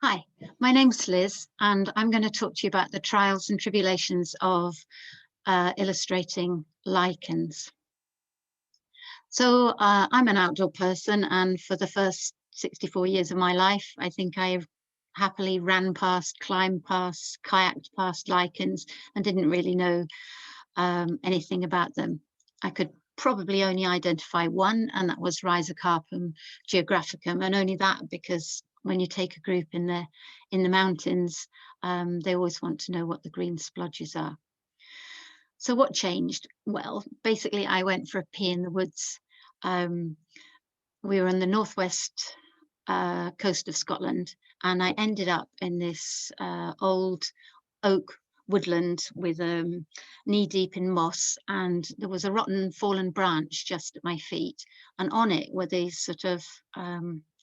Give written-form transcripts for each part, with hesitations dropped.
Hi, my name's Liz, and I'm going to talk to you about the trials and tribulations of illustrating lichens. I'm an outdoor person, and for the first 64 years of my life, I think I've happily ran past, climbed past, kayaked past lichens and didn't really know anything about them. I could probably only identify one, and that was Rhizocarpum geographicum, and only that because when you take a group in the mountains, they always want to know what the green splodges are. So what changed? Well, basically, I went for a pee in the woods. Um, we were on the northwest coast of Scotland, and I ended up in this old oak woodland with knee deep in moss, and there was a rotten fallen branch just at my feet, and on it were these sort of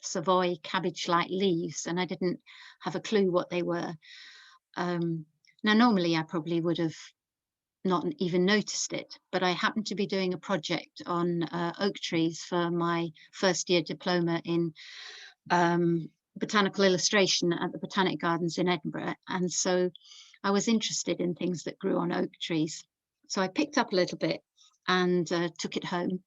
Savoy cabbage like leaves, and I didn't have a clue what they were. Now normally I probably would have not even noticed it, but I happened to be doing a project on oak trees for my first year diploma in botanical illustration at the Botanic Gardens in Edinburgh, and so I was interested in things that grew on oak trees. So I picked up a little bit and took it home.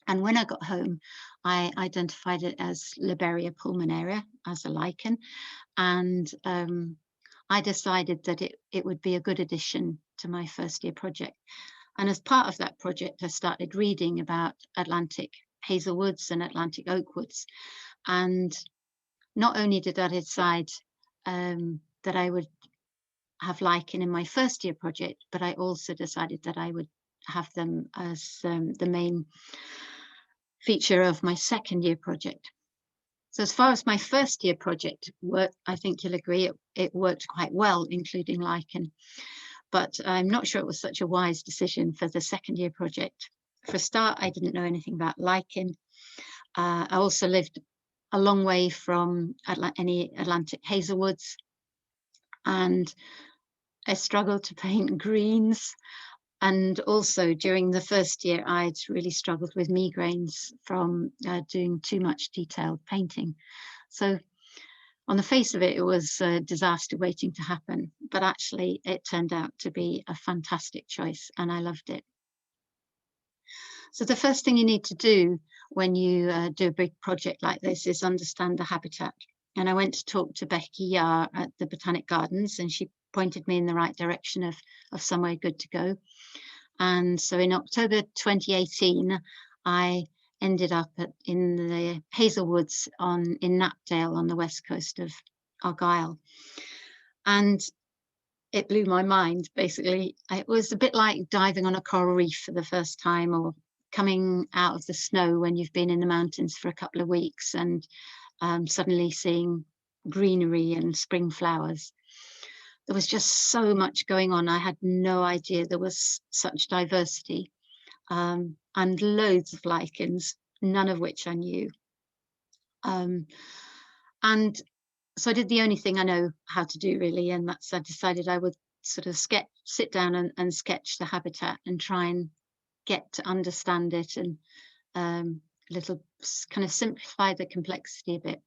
And when I got home, I identified it as Liberia pulmonaria, as a lichen. And I decided that it would be a good addition to my first year project. And as part of that project, I started reading about Atlantic hazelwoods and Atlantic oakwoods. And not only did I decide that I would have lichen in my first year project, but I also decided that I would have them as the main feature of my second year project. So as far as my first year project worked, I think you'll agree it worked quite well, including lichen. But I'm not sure it was such a wise decision for the second year project. For a start, I didn't know anything about lichen. I also lived a long way from any Atlantic hazelwoods, and I struggled to paint greens. And also during the first year, I'd really struggled with migraines from doing too much detailed painting. So on the face of it, it was a disaster waiting to happen. But actually, it turned out to be a fantastic choice, and I loved it. So the first thing you need to do when you do a big project like this is understand the habitat. And I went to talk to Becky Yar at the Botanic Gardens, and she pointed me in the right direction of somewhere good to go. And so in October 2018, I ended up in the Hazelwoods in Knapdale on the west coast of Argyll. And it blew my mind, basically. It was a bit like diving on a coral reef for the first time, or coming out of the snow when you've been in the mountains for a couple of weeks and suddenly seeing greenery and spring flowers. There was just so much going on. I had no idea there was such diversity, and loads of lichens, none of which I knew. And so I did the only thing I know how to do, really, and that's I decided I would sort of sit down and sketch the habitat and try and get to understand it, and little kind of simplify the complexity a bit.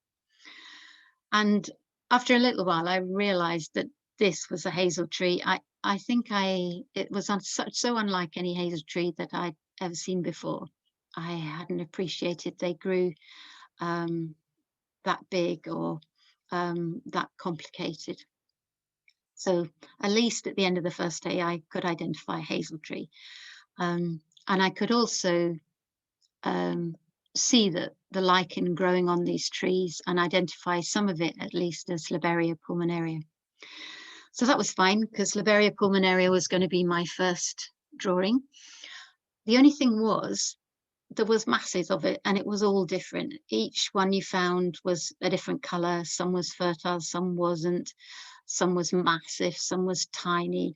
And after a little while, I realized that this was a hazel tree. I think it was so unlike any hazel tree that I'd ever seen before. I hadn't appreciated they grew that big or that complicated. So at least at the end of the first day, I could identify a hazel tree. And I could also see that the lichen growing on these trees and identify some of it at least as Liberia pulmonaria. So that was fine because Liberia pulmonaria was going to be my first drawing. The only thing was there was masses of it and it was all different. Each one you found was a different color. Some was fertile, some wasn't. Some was massive, some was tiny.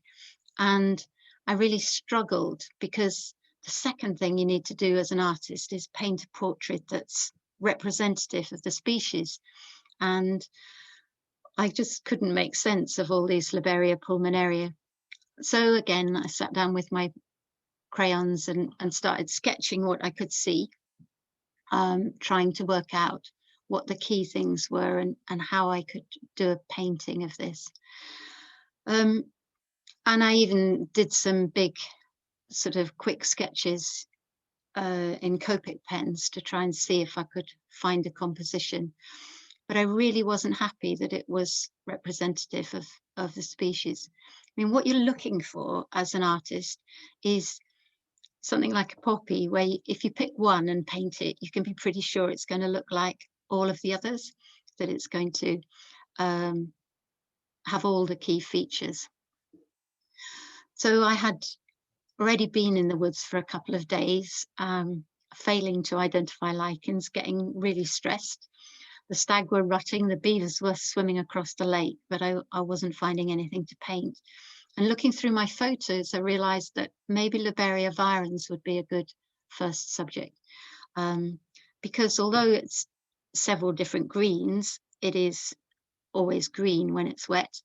And I really struggled because the second thing you need to do as an artist is paint a portrait that's representative of the species. And I just couldn't make sense of all these Liberia pulmonaria. So again, I sat down with my crayons and started sketching what I could see, trying to work out what the key things were and how I could do a painting of this. And I even did some big sort of quick sketches in Copic pens to try and see if I could find a composition. But I really wasn't happy that it was representative of the species. I mean, what you're looking for as an artist is something like a poppy, where if you pick one and paint it, you can be pretty sure it's going to look like all of the others, that it's going to have all the key features. So I had already been in the woods for a couple of days, failing to identify lichens, getting really stressed. The stag were rutting, the beavers were swimming across the lake, but I wasn't finding anything to paint. And looking through my photos, I realized that maybe Liberia virens would be a good first subject, because although it's several different greens, it is always green when it's wet.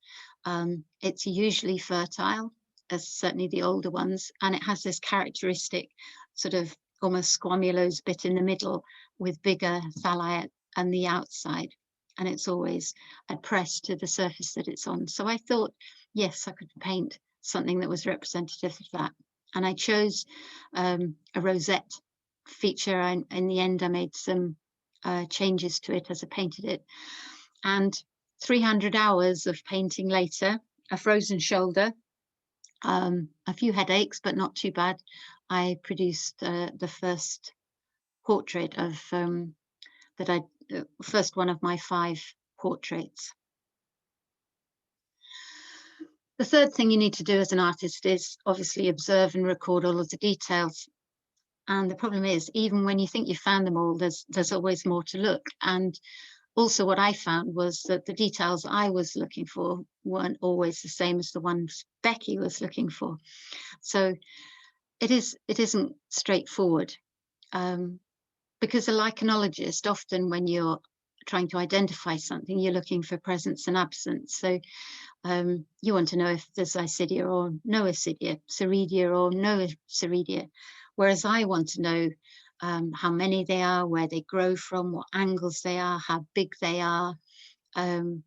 It's usually fertile, as certainly the older ones, and it has this characteristic sort of almost squamulose bit in the middle with bigger thalli and the outside, and it's always pressed to the surface that it's on. So I thought, yes, I could paint something that was representative of that. And I chose a rosette feature. In the end, I made some changes to it as I painted it. And 300 hours of painting later, a frozen shoulder, a few headaches, but not too bad, I produced the first portrait of first one of my 5 portraits. The third thing you need to do as an artist is obviously observe and record all of the details. And the problem is, even when you think you've found them all, there's always more to look. And also what I found was that the details I was looking for weren't always the same as the ones Becky was looking for. So it isn't straightforward. Because a lichenologist, often when you're trying to identify something, you're looking for presence and absence. So you want to know if there's Isidia or no Isidia, Ceridia or no Ceridia. Whereas I want to know how many they are, where they grow from, what angles they are, how big they are, and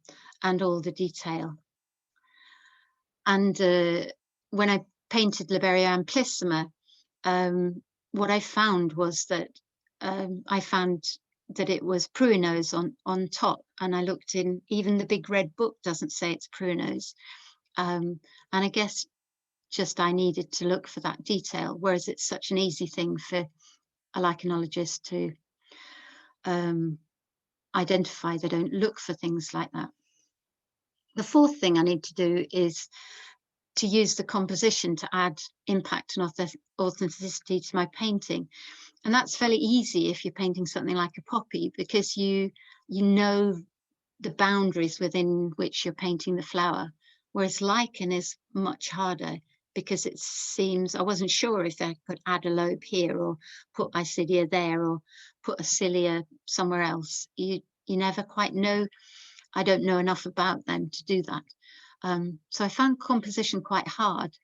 all the detail. And when I painted Liberia amplissima, what I found was that I found that it was pruinose on top, and I looked in, even the big red book doesn't say it's pruinose, and I guess just I needed to look for that detail, whereas it's such an easy thing for a lichenologist to identify. They don't look for things like that. The fourth thing I need to do is to use the composition to add impact and authenticity to my painting. And that's fairly easy if you're painting something like a poppy, because you know the boundaries within which you're painting the flower, whereas lichen is much harder, because it seems, I wasn't sure if I could add a lobe here or put Isidia there or put a cilia somewhere else. You never quite know. I don't know enough about them to do that. So I found composition quite hard.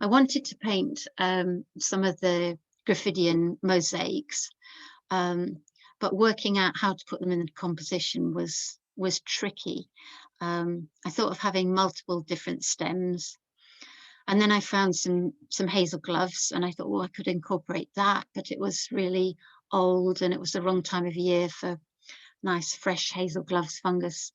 I wanted to paint some of the Graphidian mosaics, but working out how to put them in the composition was tricky. I thought of having multiple different stems, and then I found some hazel gloves, and I thought, well, I could incorporate that, but it was really old and it was the wrong time of year for nice fresh hazel gloves fungus.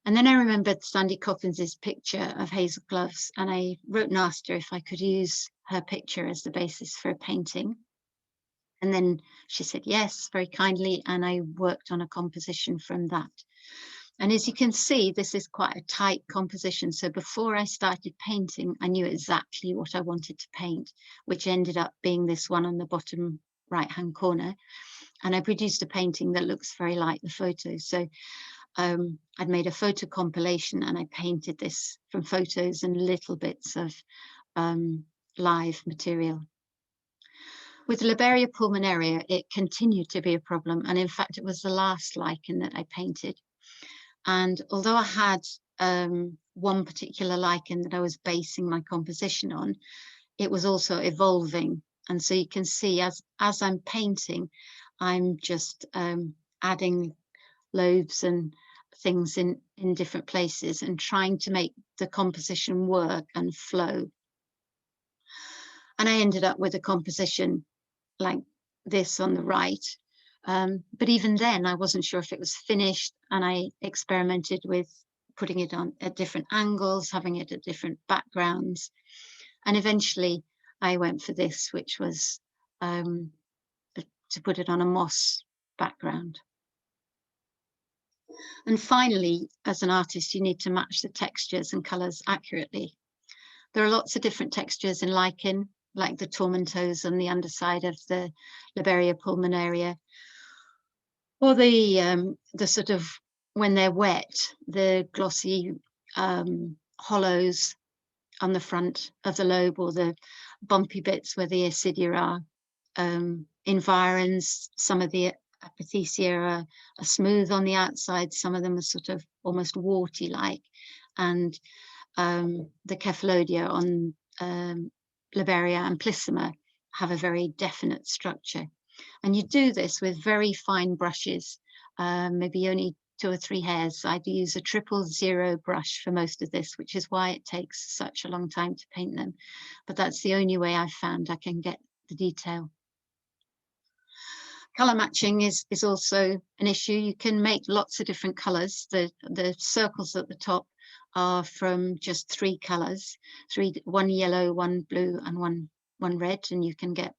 And then I remembered Sandy Coppins's picture of hazel gloves, and I wrote and asked her if I could use her picture as the basis for a painting. And then she said yes, very kindly, and I worked on a composition from that. And as you can see, this is quite a tight composition. So before I started painting, I knew exactly what I wanted to paint, which ended up being this one on the bottom right-hand corner. And I produced a painting that looks very like the photo. So I'd made a photo compilation, and I painted this from photos and little bits of live material. With Liberia pulmonaria, it continued to be a problem, and in fact it was the last lichen that I painted. And although I had one particular lichen that I was basing my composition on, it was also evolving. And so you can see, as I'm painting, I'm just adding lobes and things in different places and trying to make the composition work and flow. And I ended up with a composition like this on the right. But even then, I wasn't sure if it was finished, and I experimented with putting it on at different angles, having it at different backgrounds. And eventually I went for this, which was to put it on a moss background. And finally, as an artist, you need to match the textures and colours accurately. There are lots of different textures in lichen, like the tourmentoes on the underside of the Liberia pulmonaria, or the sort of, when they're wet, the glossy hollows on the front of the lobe, or the bumpy bits where the ascidia are. Environs, some of the apothecia are smooth on the outside, some of them are sort of almost warty like, and the cephalodia on Liberia and Plissima have a very definite structure. And you do this with very fine brushes, maybe only 2 or 3 hairs. I'd use a 000 brush for most of this, which is why it takes such a long time to paint them. But that's the only way I've found I can get the detail. Colour matching is also an issue. You can make lots of different colours. The circles at the top are from just 3 colours, 1 yellow, 1 blue and one red, and you can get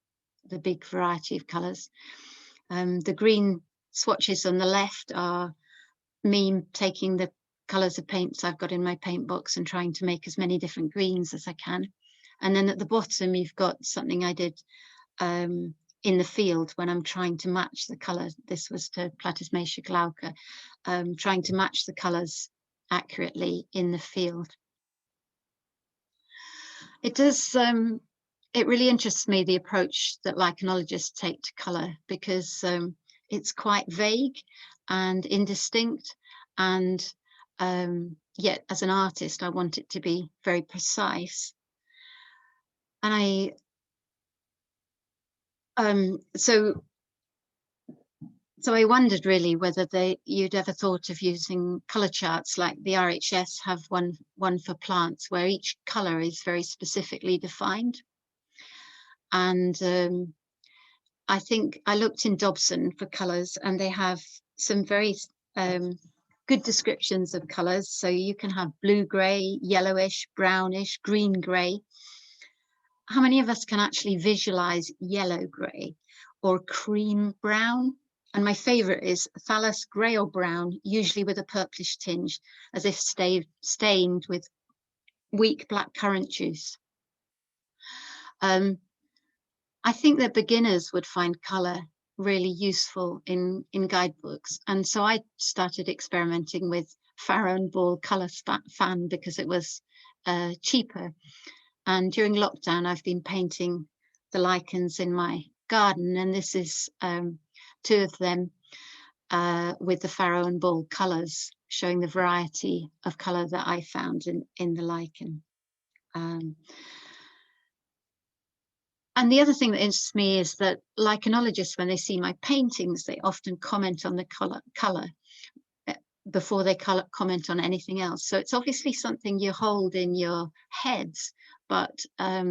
the big variety of colours. The green swatches on the left are me taking the colours of paints I've got in my paint box and trying to make as many different greens as I can. And then at the bottom you've got something I did in the field when I'm trying to match the colour. This was to Platysmacia glauca, trying to match the colours accurately in the field. It does, it really interests me, the approach that lichenologists take to colour, because it's quite vague and indistinct, and yet as an artist I want it to be very precise. And so I wondered really whether you'd ever thought of using colour charts, like the RHS have one for plants where each colour is very specifically defined. And I think I looked in Dobson for colours, and they have some very good descriptions of colours. So you can have blue-grey, yellowish, brownish, green-grey. How many of us can actually visualise yellow-grey or cream-brown? And my favourite is thallus grey or brown, usually with a purplish tinge, as if stained with weak black currant juice. I think that beginners would find colour really useful in guidebooks. And so I started experimenting with Farrow and Ball colour fan because it was cheaper. And during lockdown, I've been painting the lichens in my garden, and this is 2 of them with the Farrow and Ball colours, showing the variety of colour that I found in the lichen. And the other thing that interests me is that lichenologists, when they see my paintings, they often comment on the colour before they comment on anything else. So it's obviously something you hold in your heads, but are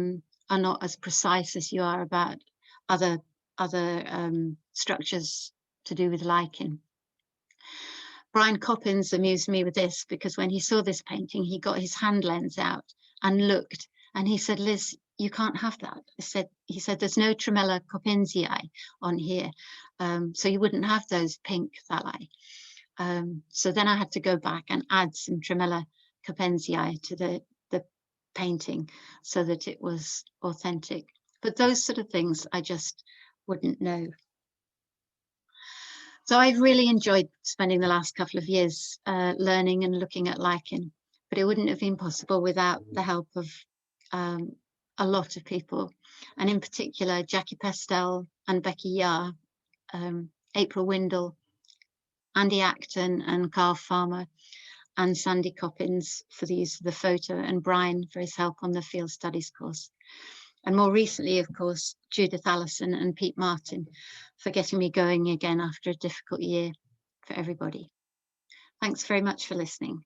not as precise as you are about other structures to do with lichen. Brian Coppins amused me with this, because when he saw this painting, he got his hand lens out and looked, and he said, "Liz, you can't have that." He said, "There's no Tremella Coppensii on here, so you wouldn't have those pink thalli." So then I had to go back and add some Tremella Coppensii to the painting so that it was authentic. But those sort of things I just wouldn't know. So I've really enjoyed spending the last couple of years learning and looking at lichen, but it wouldn't have been possible without the help of a lot of people, and in particular Jackie Pestel and Becky Yar, April Windle, Andy Acton and Carl Farmer, and Sandy Coppins for the use of the photo, and Brian for his help on the field studies course. And more recently, of course, Judith Allison and Pete Martin for getting me going again after a difficult year. for everybody. Thanks very much for listening.